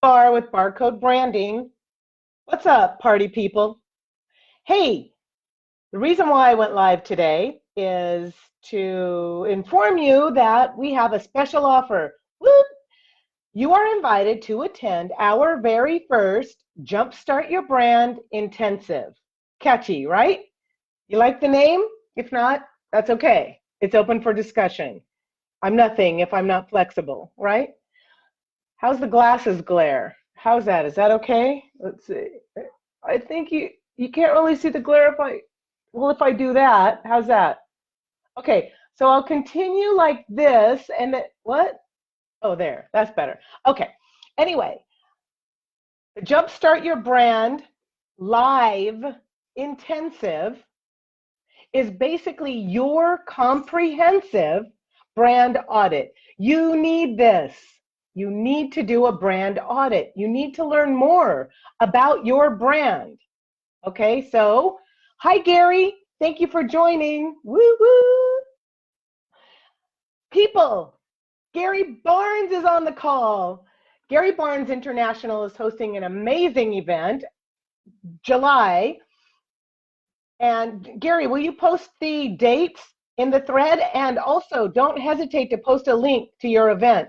Bar with Barcode Branding. What's up, party people? Hey, the reason why I went live today is to inform you that we have a special offer. Woo! You are invited to attend our very first Jumpstart Your Brand Intensive. Catchy, right? You like the name? If not, that's okay. It's open for discussion. I'm nothing if I'm not flexible, right? How's the glasses glare? How's that? Is that okay? Let's see. I think you can't really see the glare if I do that. How's that? Okay, so I'll continue like this and what? Oh, there. That's better. Okay. Anyway, the Jumpstart Your Brand live intensive is basically your comprehensive brand audit. You need this. You need to do a brand audit. You need to learn more about your brand. Okay, so hi, Gary. Thank you for joining. Woo woo. People, Gary Barnes is on the call. Gary Barnes International is hosting an amazing event, July. And Gary, will you post the dates in the thread? And also, don't hesitate to post a link to your event.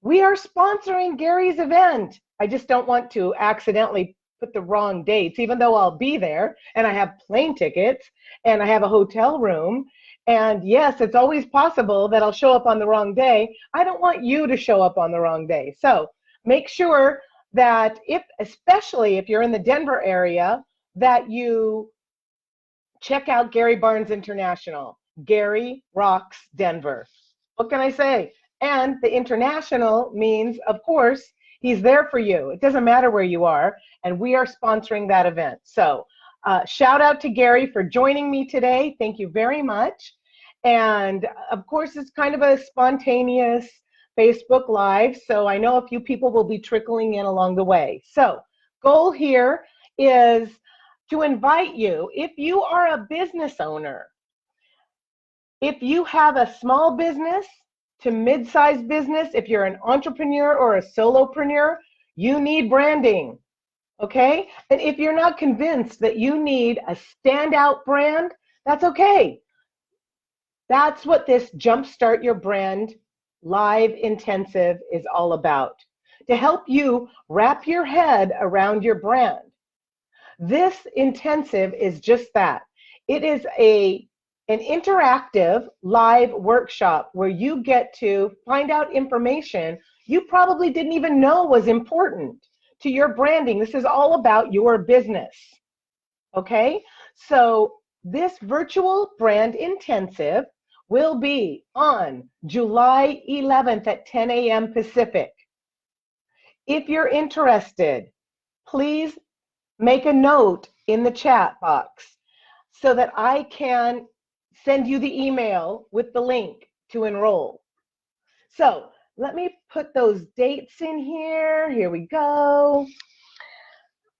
We are sponsoring Gary's event. I just don't want to accidentally put the wrong dates, even though I'll be there and I have plane tickets and I have a hotel room. And yes, it's always possible that I'll show up on the wrong day. I don't want you to show up on the wrong day. So make sure that especially if you're in the Denver area, that you check out Gary Barnes International. Gary rocks Denver. What can I say? And the international means, of course, he's there for you. It doesn't matter where you are, and we are sponsoring that event. So shout out to Gary for joining me today. Thank you very much. And of course, it's kind of a spontaneous Facebook Live, so I know a few people will be trickling in along the way. So goal here is to invite you, if you are a business owner, if you have a small business to mid-sized business, if you're an entrepreneur or a solopreneur, you need branding, okay? And if you're not convinced that you need a standout brand, that's okay. That's what this Jumpstart Your Brand Live Intensive is all about, to help you wrap your head around your brand. This intensive is just that. It is an interactive live workshop where you get to find out information you probably didn't even know was important to your branding. This is all about your business. Okay? So this virtual brand intensive will be on July 11th at 10 a.m. Pacific. If you're interested, please make a note in the chat box so that I can send you the email with the link to enroll. So let me put those dates in here. Here we go.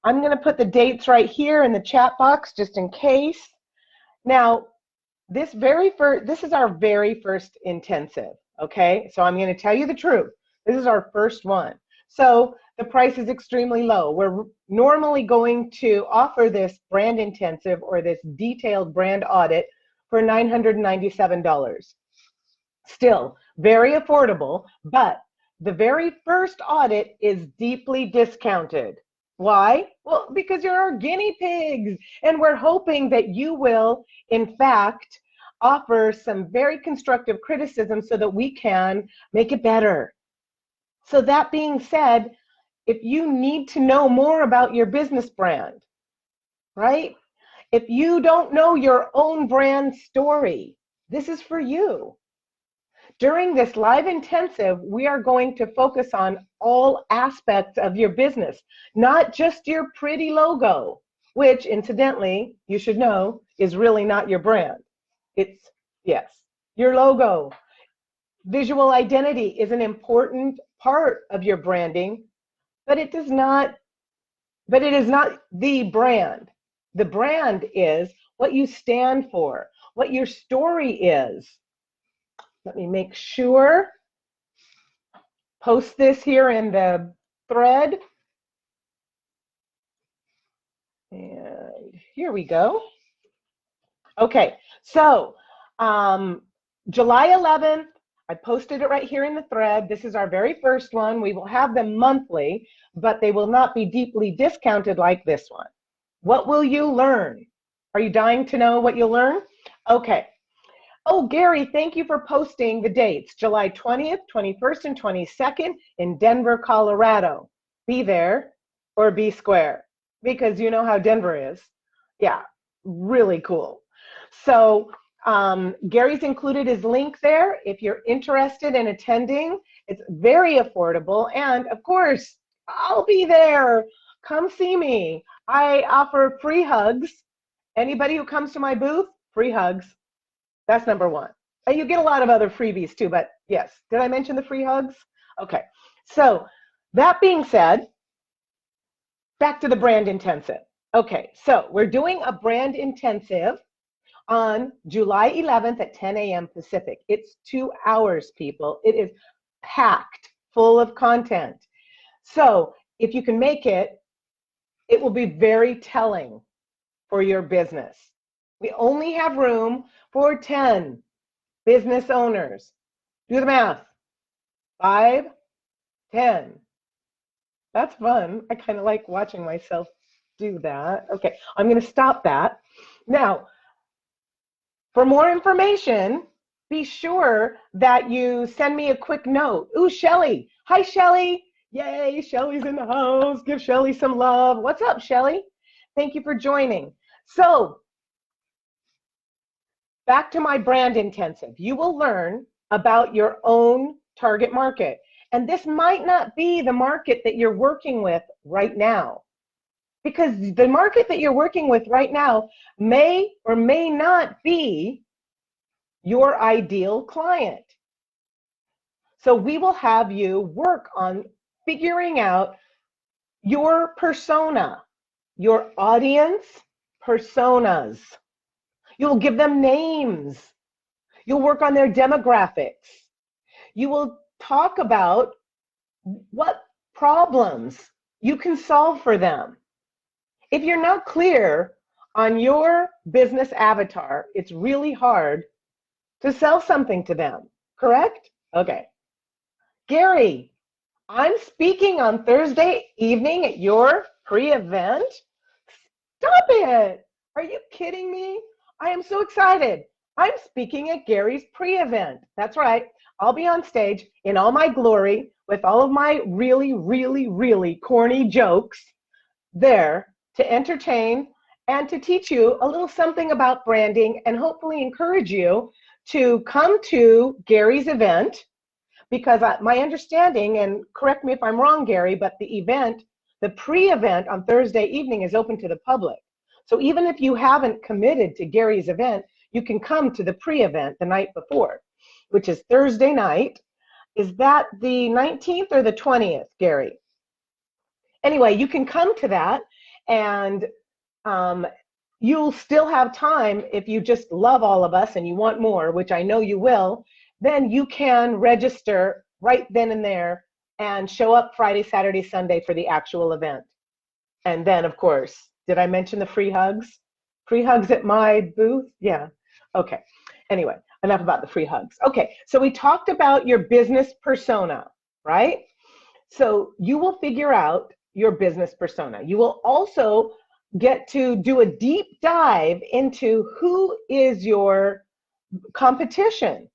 I'm going to put the dates right here in the chat box just in case. Now, this is our very first intensive, okay? So I'm going to tell you the truth. This is our first one. So the price is extremely low. We're normally going to offer this brand intensive or this detailed brand audit for $997. Still very affordable, but the very first audit is deeply discounted. Why? Well, because you're our guinea pigs, and we're hoping that you will, in fact, offer some very constructive criticism so that we can make it better. So that being said, if you need to know more about your business brand, right? If you don't know your own brand story, this is for you. During this live intensive, we are going to focus on all aspects of your business, not just your pretty logo, which incidentally, you should know, is really not your brand. It's, yes, your logo. Visual identity is an important part of your branding, but it is not the brand. The brand is what you stand for, what your story is. Let me make sure. Post this here in the thread. Here we go. Okay, so July 11th, I posted it right here in the thread. This is our very first one. We will have them monthly, but they will not be deeply discounted like this one. What will you learn? Are you dying to know what you'll learn? Okay. Oh, Gary, thank you for posting the dates. July 20th, 21st, and 22nd in Denver, Colorado. Be there or be square, because you know how Denver is. Yeah, really cool. So Gary's included his link there. If you're interested in attending, it's very affordable. And of course, I'll be there. Come see me. I offer free hugs. Anybody who comes to my booth, free hugs. That's number one. And you get a lot of other freebies too, but yes. Did I mention the free hugs? Okay. So that being said, back to the brand intensive. Okay, so we're doing a brand intensive on July 11th at 10 a.m. Pacific. It's 2 hours, people. It is packed full of content. So if you can make it, it will be very telling for your business. We only have room for 10 business owners. Do the math. 5, 10. That's fun. I kind of like watching myself do that. Okay, I'm going to stop that. Now, for more information, be sure that you send me a quick note. Ooh, Shelly. Hi, Shelly. Yay, Shelly's in the house. Give Shelly some love. What's up, Shelly? Thank you for joining. So, back to my brand intensive. You will learn about your own target market. And this might not be the market that you're working with right now, because the market that you're working with right now may or may not be your ideal client. So we will have you work on figuring out your persona, your audience personas. You'll give them names. You'll work on their demographics. You will talk about what problems you can solve for them. If you're not clear on your business avatar, it's really hard to sell something to them, correct? Okay. Gary, I'm speaking on Thursday evening at your pre-event. Stop it. Are you kidding me? I am so excited. I'm speaking at Gary's pre-event. That's right. I'll be on stage in all my glory with all of my really, really, really corny jokes there to entertain and to teach you a little something about branding and hopefully encourage you to come to Gary's event, because my understanding, and correct me if I'm wrong, Gary, but the event, the pre-event on Thursday evening is open to the public. So even if you haven't committed to Gary's event, you can come to the pre-event the night before, which is Thursday night. Is that the 19th or the 20th, Gary? Anyway, you can come to that, and you'll still have time if you just love all of us and you want more, which I know you will. Then you can register right then and there and show up Friday, Saturday, Sunday for the actual event. And then, of course, did I mention the free hugs? Free hugs at my booth? Yeah. Okay. Anyway, enough about the free hugs. Okay, so we talked about your business persona, right? So you will figure out your business persona. You will also get to do a deep dive into who is your competition,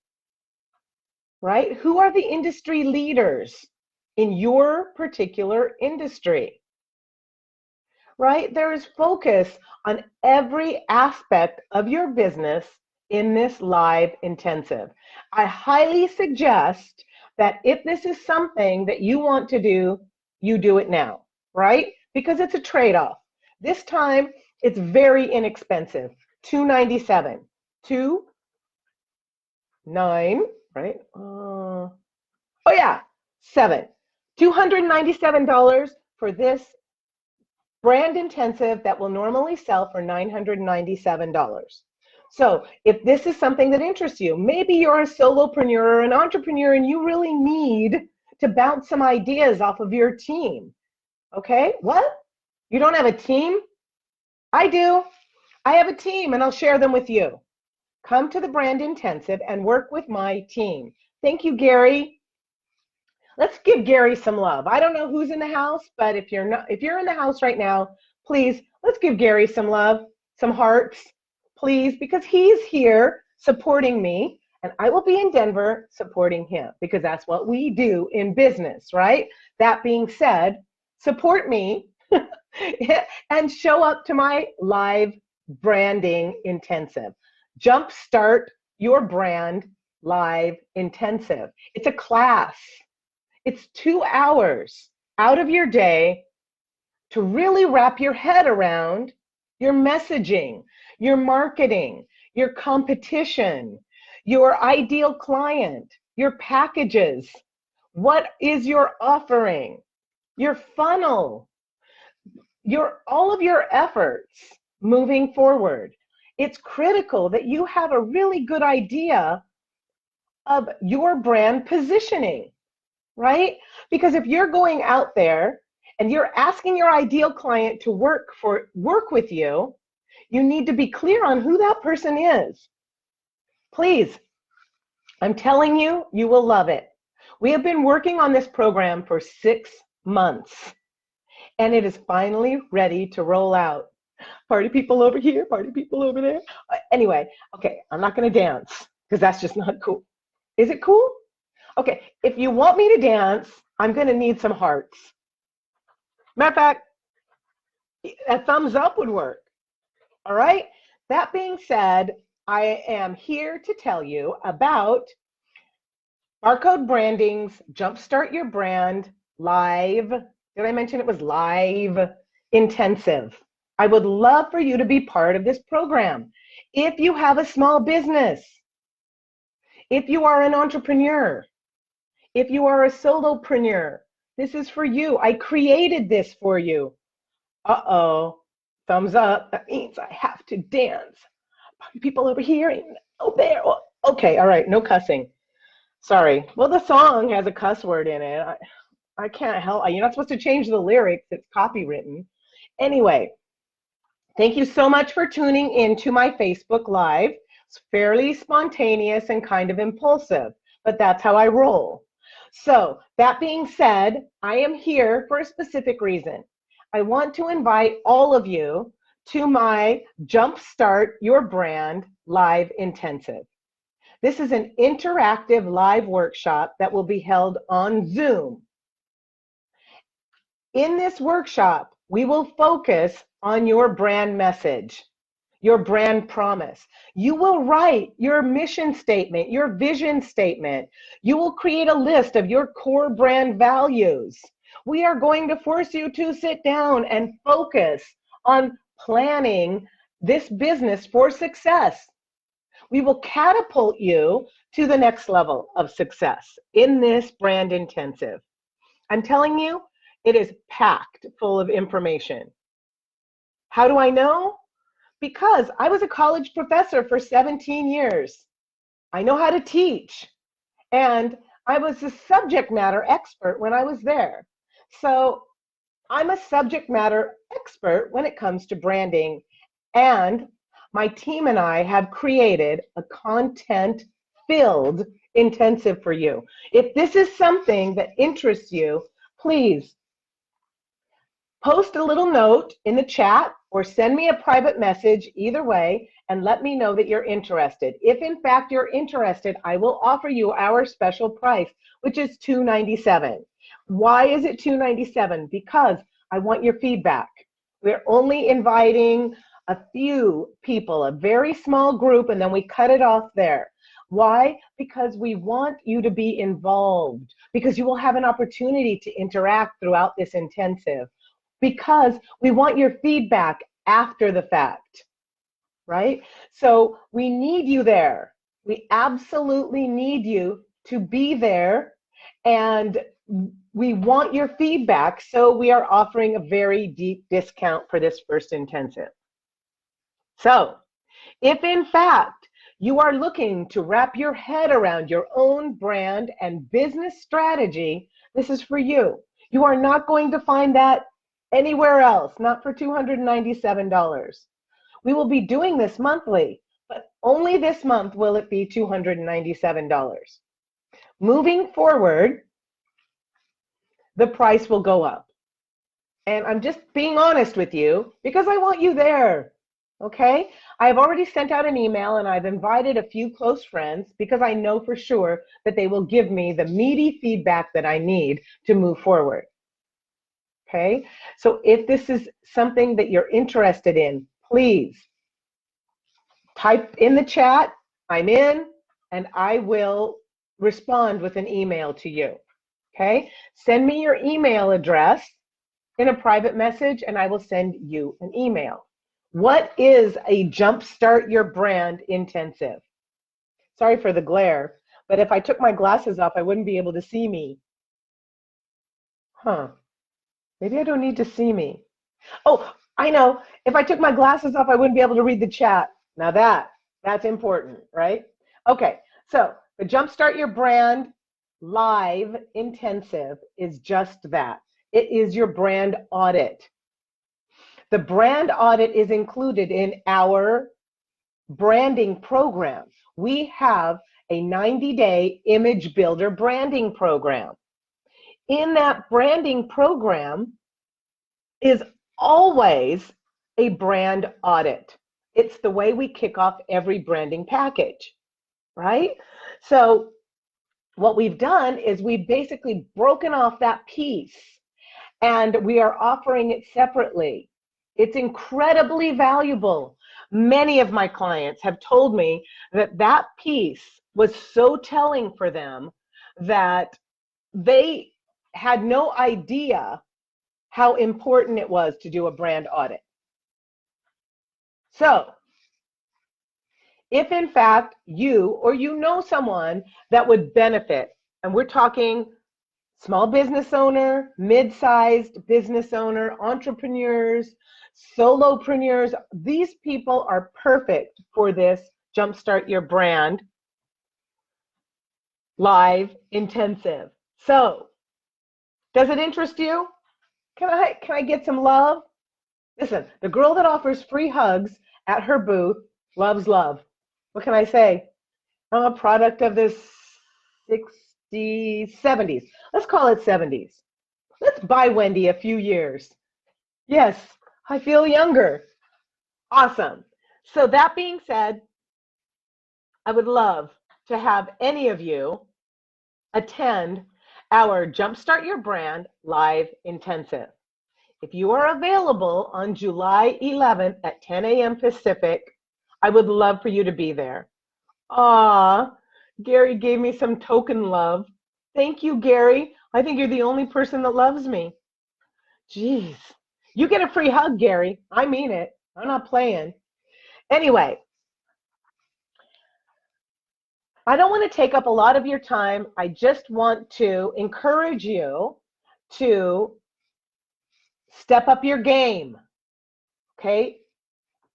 right? Who are the industry leaders in your particular industry, right? There is focus on every aspect of your business in this live intensive. I highly suggest that if this is something that you want to do, you do it now, right? Because it's a trade-off. This time, it's very inexpensive, $297, $297, right? Oh yeah, $297 for this brand intensive that will normally sell for $997. So if this is something that interests you, maybe you're a solopreneur or an entrepreneur and you really need to bounce some ideas off of your team. Okay, what? You don't have a team? I do. I have a team and I'll share them with you. Come to the Brand Intensive and work with my team. Thank you, Gary. Let's give Gary some love. I don't know who's in the house, but if you're in the house right now, please, let's give Gary some love, some hearts, please, because he's here supporting me, and I will be in Denver supporting him, because that's what we do in business, right? That being said, support me and show up to my live branding intensive. Jumpstart your brand live intensive. It's a class. It's 2 hours out of your day to really wrap your head around your messaging, your marketing, your competition, your ideal client, your packages. What is your offering? Your funnel, all of your efforts moving forward. It's critical that you have a really good idea of your brand positioning. Right? Because if you're going out there and you're asking your ideal client to work with you, you need to be clear on who that person is. Please, I'm telling you, you will love it. We have been working on this program for 6 months, and it is finally ready to roll out. Party people over here, party people over there. Anyway, okay, I'm not going to dance because that's just not cool. Is it cool? Okay, if you want me to dance, I'm going to need some hearts. Matter of fact, a thumbs up would work. All right? That being said, I am here to tell you about Barcode Branding's Jumpstart Your Brand Live. Did I mention it was live intensive? I would love for you to be part of this program. If you have a small business, if you are an entrepreneur, if you are a solopreneur, this is for you. I created this for you. Uh-oh, thumbs up. That means I have to dance. People over here and over there. Okay, all right, no cussing. Sorry. Well, the song has a cuss word in it. I can't help. You're not supposed to change the lyrics. It's copywritten. Anyway, thank you so much for tuning in to my Facebook Live. It's fairly spontaneous and kind of impulsive, but that's how I roll. So that being said, I am here for a specific reason. I want to invite all of you to my Jumpstart Your Brand Live Intensive. This is an interactive live workshop that will be held on Zoom. In this workshop, we will focus on your brand message, your brand promise. You will write your mission statement, your vision statement. You will create a list of your core brand values. We are going to force you to sit down and focus on planning this business for success. We will catapult you to the next level of success in this brand intensive. I'm telling you, it is packed full of information. How do I know? Because I was a college professor for 17 years. I know how to teach. And I was a subject matter expert when I was there. So I'm a subject matter expert when it comes to branding. And my team and I have created a content-filled intensive for you. If this is something that interests you, please post a little note in the chat or send me a private message, either way, and let me know that you're interested. If in fact you're interested, I will offer you our special price, which is $297. Why is it $297? Because I want your feedback. We're only inviting a few people, a very small group, and then we cut it off there. Why? Because we want you to be involved, because you will have an opportunity to interact throughout this intensive, because we want your feedback after the fact, right? So we need you there. We absolutely need you to be there, and we want your feedback, so we are offering a very deep discount for this first intensive. So if in fact you are looking to wrap your head around your own brand and business strategy, this is for you. You are not going to find that anywhere else, not for $297. We will be doing this monthly, but only this month will it be $297. Moving forward, the price will go up. And I'm just being honest with you because I want you there. Okay? I've already sent out an email and I've invited a few close friends because I know for sure that they will give me the meaty feedback that I need to move forward. Okay? So if this is something that you're interested in, please type in the chat, I'm in, and I will respond with an email to you. Okay? Send me your email address in a private message and I will send you an email. What is a Jumpstart Your Brand intensive? Sorry for the glare, but if I took my glasses off, I wouldn't be able to see me. Huh. Maybe I don't need to see me. Oh, I know. If I took my glasses off, I wouldn't be able to read the chat. Now that's important, right? Okay, so the Jumpstart Your Brand Live Intensive is just that. It is your brand audit. The brand audit is included in our branding program. We have a 90-day image builder branding program. In that branding program is always a brand audit. It's the way we kick off every branding package, right? So what we've done is we've basically broken off that piece and we are offering it separately. It's incredibly valuable. Many of my clients have told me that that piece was so telling for them that they had no idea how important it was to do a brand audit. So, if in fact you or you know someone that would benefit, and we're talking small business owner, mid-sized business owner, entrepreneurs, solopreneurs, these people are perfect for this Jumpstart Your Brand Live Intensive. So, does it interest you? Can I get some love? Listen, the girl that offers free hugs at her booth loves love. What can I say? I'm a product of this 60s, 70s. Let's call it 70s. Let's buy Wendy a few years. Yes, I feel younger. Awesome. So that being said, I would love to have any of you attend our Jumpstart Your Brand Live Intensive. If you are available on July 11th at 10 a.m. Pacific, I would love for you to be there. Aw, Gary gave me some token love. Thank you, Gary. I think you're the only person that loves me. Jeez. You get a free hug, Gary. I mean it. I'm not playing. Anyway, I don't want to take up a lot of your time. I just want to encourage you to step up your game. Okay?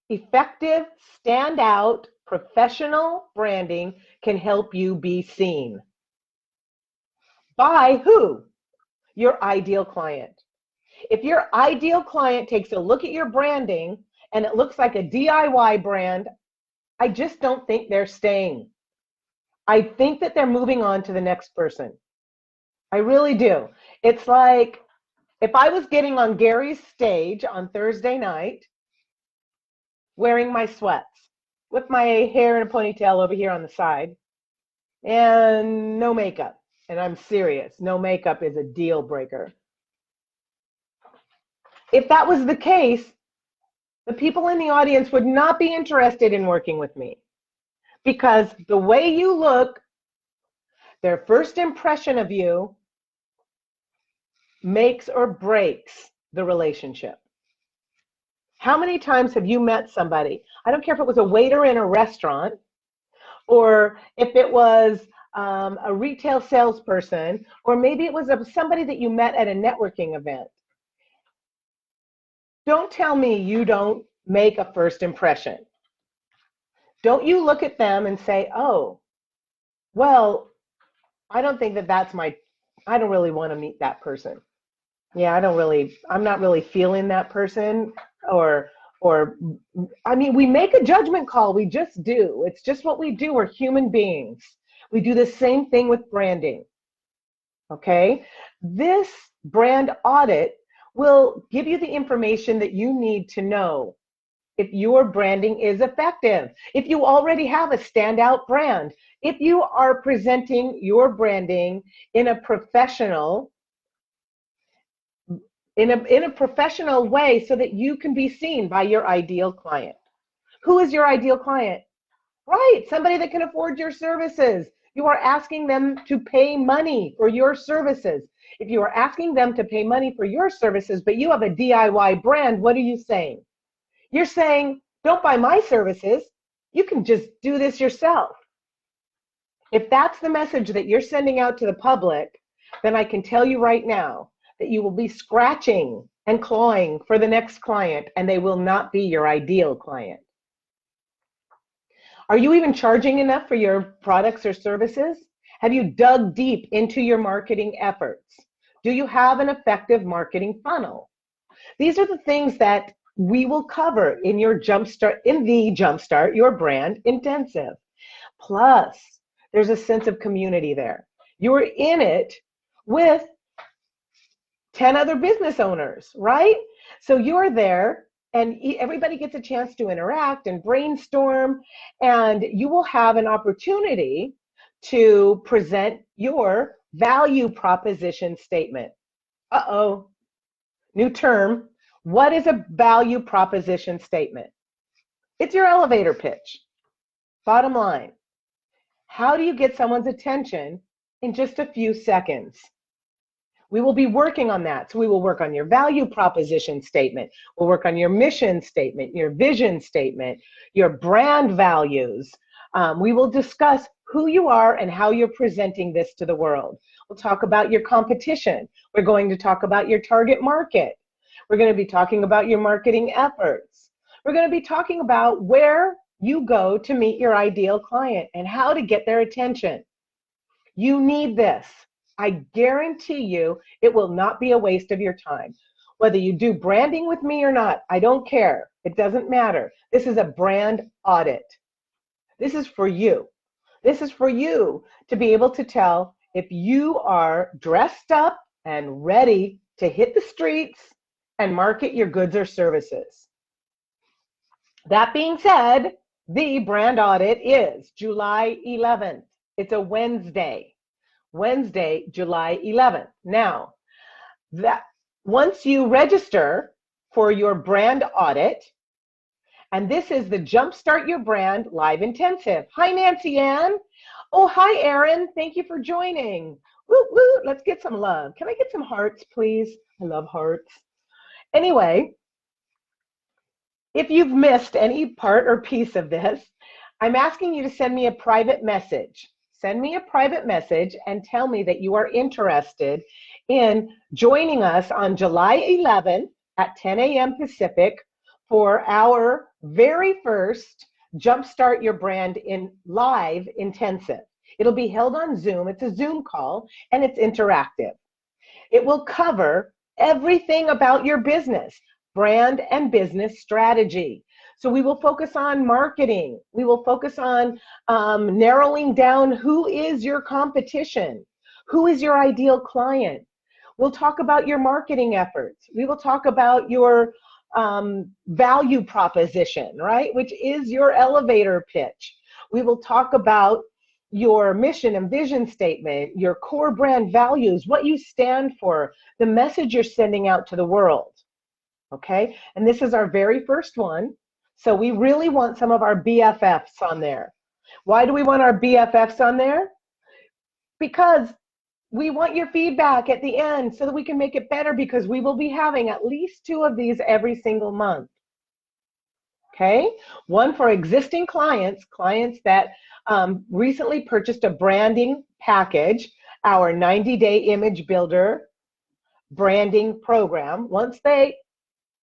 Effective, stand out, professional branding can help you be seen. By who? Your ideal client. If your ideal client takes a look at your branding and it looks like a DIY brand, I just don't think they're staying. I think that they're moving on to the next person. I really do. It's like if I was getting on Gary's stage on Thursday night wearing my sweats with my hair in a ponytail over here on the side and no makeup. And I'm serious, no makeup is a deal breaker. If that was the case, the people in the audience would not be interested in working with me because the way you look, their first impression of you makes or breaks the relationship. How many times have you met somebody? I don't care if it was a waiter in a restaurant or if it was a retail salesperson, or maybe it was somebody that you met at a networking event. Don't tell me you don't make a first impression. Don't you look at them and say, oh, well, I don't think that I don't really want to meet that person. Yeah, I'm not really feeling that person, or or, I mean, we make a judgment call. We just do. It's just what we do. We're human beings. We do the same thing with branding. Okay? This brand audit will give you the information that you need to know if your branding is effective, if you already have a standout brand, if you are presenting your branding in a professional way so that you can be seen by your ideal client. Who is your ideal client? Right, somebody that can afford your services. You are asking them to pay money for your services. If you are asking them to pay money for your services, but you have a DIY brand, what are you saying? You're saying, don't buy my services. You can just do this yourself. If that's the message that you're sending out to the public, then I can tell you right now that you will be scratching and clawing for the next client, and they will not be your ideal client. Are you even charging enough for your products or services? Have you dug deep into your marketing efforts? Do you have an effective marketing funnel? These are the things that we will cover in the Jumpstart Your Brand Intensive. Plus, there's a sense of community there. You're in it with 10 other business owners, right? So you're there and everybody gets a chance to interact and brainstorm, and you will have an opportunity to present your value proposition statement. Uh-oh, new term. What is a value proposition statement? It's your elevator pitch. Bottom line, how do you get someone's attention in just a few seconds? We will be working on that. So we will work on your value proposition statement. We'll work on your mission statement, your vision statement, your brand values. We will discuss who you are and how you're presenting this to the world. We'll talk about your competition. We're going to talk about your target market. We're going to be talking about your marketing efforts. We're going to be talking about where you go to meet your ideal client and how to get their attention. You need this. I guarantee you it will not be a waste of your time. Whether you do branding with me or not, I don't care. It doesn't matter. This is a brand audit. This is for you. This is for you to be able to tell if you are dressed up and ready to hit the streets and market your goods or services. That being said, the brand audit is July 11th. It's a Wednesday, July 11th. Now, once you register for your brand audit, and this is the Jumpstart Your Brand Live Intensive. Hi, Nancy Ann. Oh, hi, Erin. Thank you for joining. Woo, woo. Let's get some love. Can I get some hearts, please? I love hearts. Anyway, if you've missed any part or piece of this, I'm asking you to send me a private message. Send me a private message and tell me that you are interested in joining us on July 11th at 10 a.m. Pacific for our very first Jumpstart Your Brand in Live Intensive. It'll be held on Zoom. It's a Zoom call, and it's interactive. It will cover everything about your business, brand and business strategy. So we will focus on marketing. We will focus on narrowing down who is your competition, who is your ideal client. We'll talk about your marketing efforts. We will talk about your value proposition, right, which is your elevator pitch. We will talk about your mission and vision statement, your core brand values, what you stand for, the message you're sending out to the world. Okay, and this is our very first one. So we really want some of our BFFs on there. Why do we want our BFFs on there? Because we want your feedback at the end so that we can make it better, because we will be having at least 2 of these every single month. Okay, one for existing clients that recently purchased a branding package, our 90-day image builder branding program. Once they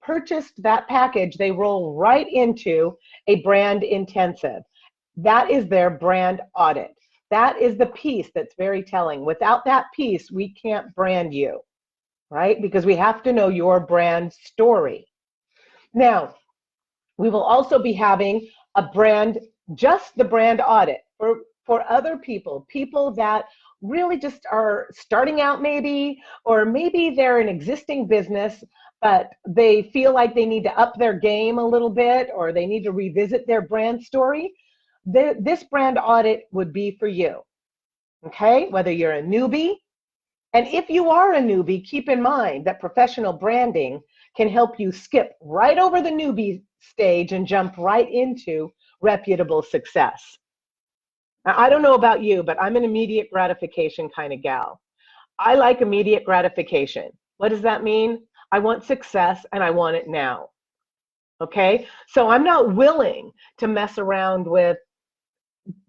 purchased that package, they roll right into a brand intensive. That is their brand audit. That is the piece that's very telling. Without that piece, we can't brand you, right? Because we have to know your brand story. Now, We will also be having a brand, just the brand audit for other people, people that really just are starting out maybe, or maybe they're an existing business, but they feel like they need to up their game a little bit, or they need to revisit their brand story. This brand audit would be for you, okay? Whether you're a newbie, and if you are a newbie, keep in mind that professional branding can help you skip right over the newbie stage and jump right into reputable success. Now, I don't know about you, but I'm an immediate gratification kind of gal. I like immediate gratification. What does that mean? I want success and I want it now. Okay? So I'm not willing to mess around with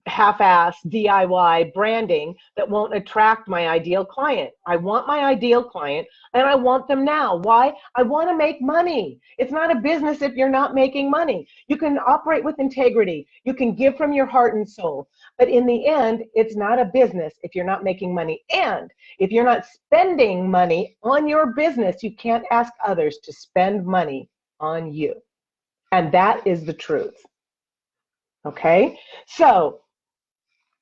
half-ass DIY branding that won't attract my ideal client. I want my ideal client and I want them now. Why? I want to make money. It's not a business if you're not making money. You can operate with integrity. You can give from your heart and soul. But in the end, it's not a business if you're not making money. And if you're not spending money on your business, you can't ask others to spend money on you. And that is the truth. Okay? So,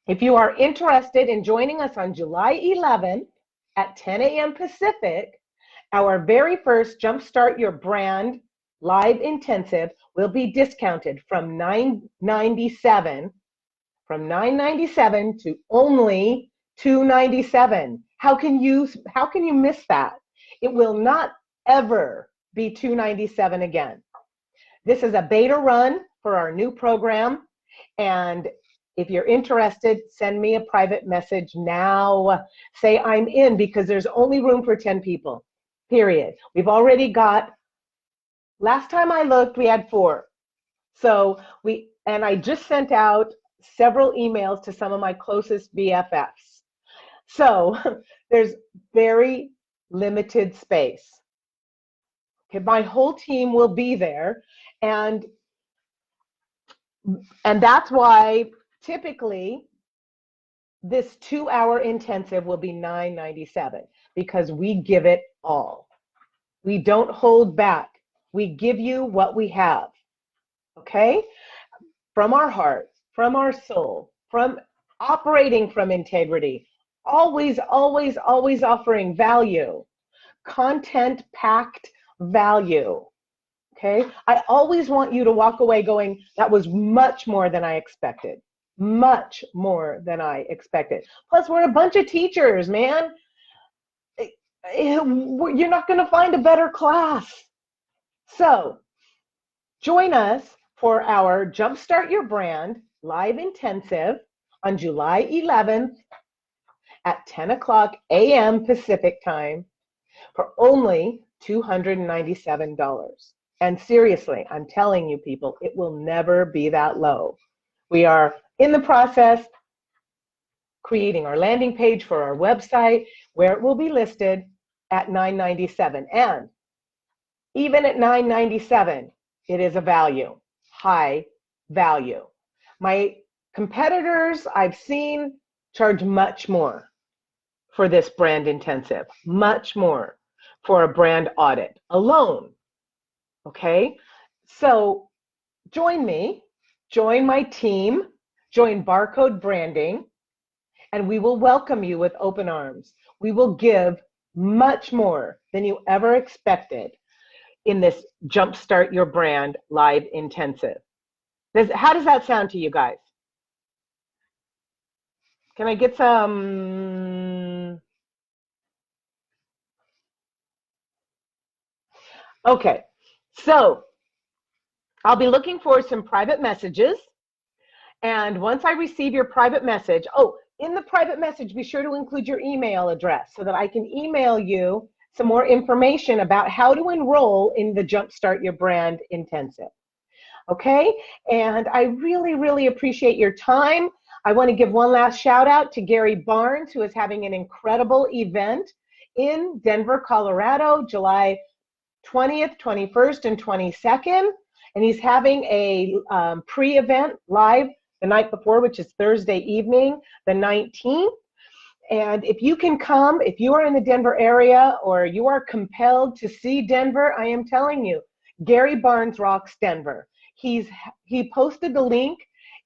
if you are interested in joining us on July 11th at 10 a.m. Pacific, our very first Jumpstart Your Brand live intensive will be discounted from $997 to only $297. How can you miss that? It will not ever be $297 again. This is a beta run for our new program, and if you're interested, send me a private message now. Say I'm in, because there's only room for 10 people, period. We've already got, last time I looked, we had 4. So and I just sent out several emails to some of my closest BFFs. So there's very limited space. Okay, my whole team will be there, and that's why typically this 2-hour intensive will be $997, because we give it all. We don't hold back. We give you what we have, okay? From our heart, from our soul, from operating from integrity, always, always, always offering value, content-packed value, okay? I always want you to walk away going, that was much more than I expected. Much more than I expected. Plus, we're a bunch of teachers, man. You're not going to find a better class. So, join us for our Jumpstart Your Brand live intensive on July 11th at 10 o'clock a.m. Pacific time for only $297. And seriously, I'm telling you people, it will never be that low. We are in the process creating our landing page for our website, where it will be listed at $997. And even at $997, it is a value, high value. My competitors I've seen charge much more for this brand intensive, much more for a brand audit alone. Okay? So join me, join my team, join Barcode Branding, and we will welcome you with open arms. We will give much more than you ever expected in this Jumpstart Your Brand live intensive. How does that sound to you guys? Can I get some? Okay, so I'll be looking for some private messages. And once I receive your private message, in the private message, be sure to include your email address so that I can email you some more information about how to enroll in the Jumpstart Your Brand Intensive. Okay? And I really, really appreciate your time. I want to give one last shout out to Gary Barnes, who is having an incredible event in Denver, Colorado, July 20th, 21st, and 22nd. And he's having a pre-event live the night before, which is Thursday evening, the 19th. And if you can come, if you are in the Denver area or you are compelled to see Denver, I am telling you, Gary Barnes rocks Denver. He posted the link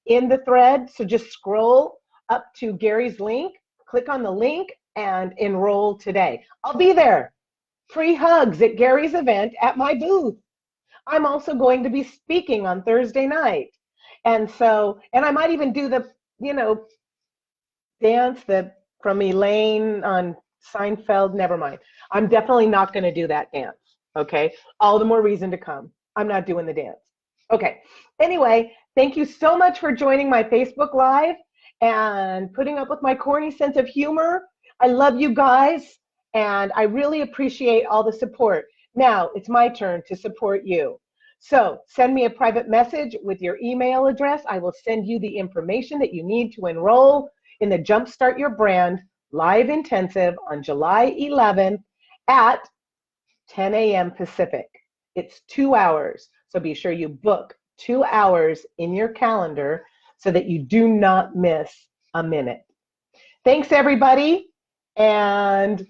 in the thread, so just scroll up to Gary's link, click on the link, and enroll today. I'll be there. Free hugs at Gary's event at my booth. I'm also going to be speaking on Thursday night. And I might even do the, dance that from Elaine on Seinfeld. Never mind. I'm definitely not going to do that dance. Okay. All the more reason to come. I'm not doing the dance. Okay. Anyway, thank you so much for joining my Facebook Live and putting up with my corny sense of humor. I love you guys, and I really appreciate all the support. Now it's my turn to support you. So send me a private message with your email address. I will send you the information that you need to enroll in the Jumpstart Your Brand Live Intensive on July 11th at 10 a.m. Pacific. It's 2 hours, so be sure you book 2 hours in your calendar so that you do not miss a minute. Thanks, everybody, and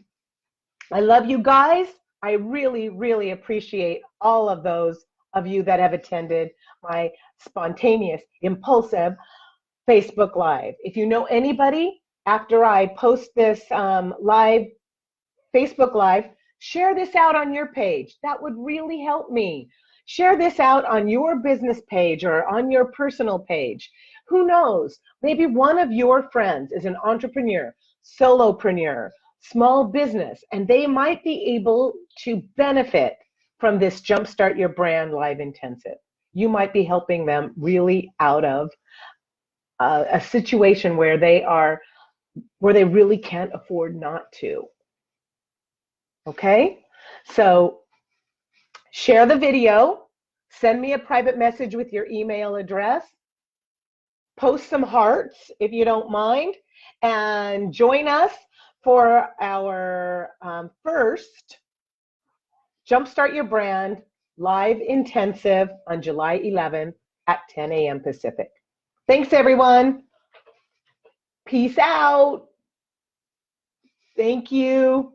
I love you guys. I really, really appreciate all of those of you that have attended my spontaneous, impulsive Facebook Live. If you know anybody, after I post this live Facebook Live, share this out on your page. That would really help me. Share this out on your business page or on your personal page. Who knows? Maybe one of your friends is an entrepreneur, solopreneur, small business, and they might be able to benefit from this Jumpstart Your Brand Live Intensive. You might be helping them really out of a situation where they really can't afford not to. Okay, so share the video, send me a private message with your email address, post some hearts if you don't mind, and join us for our first Jumpstart Your Brand Live Intensive on July 11th at 10 a.m. Pacific. Thanks, everyone. Peace out. Thank you.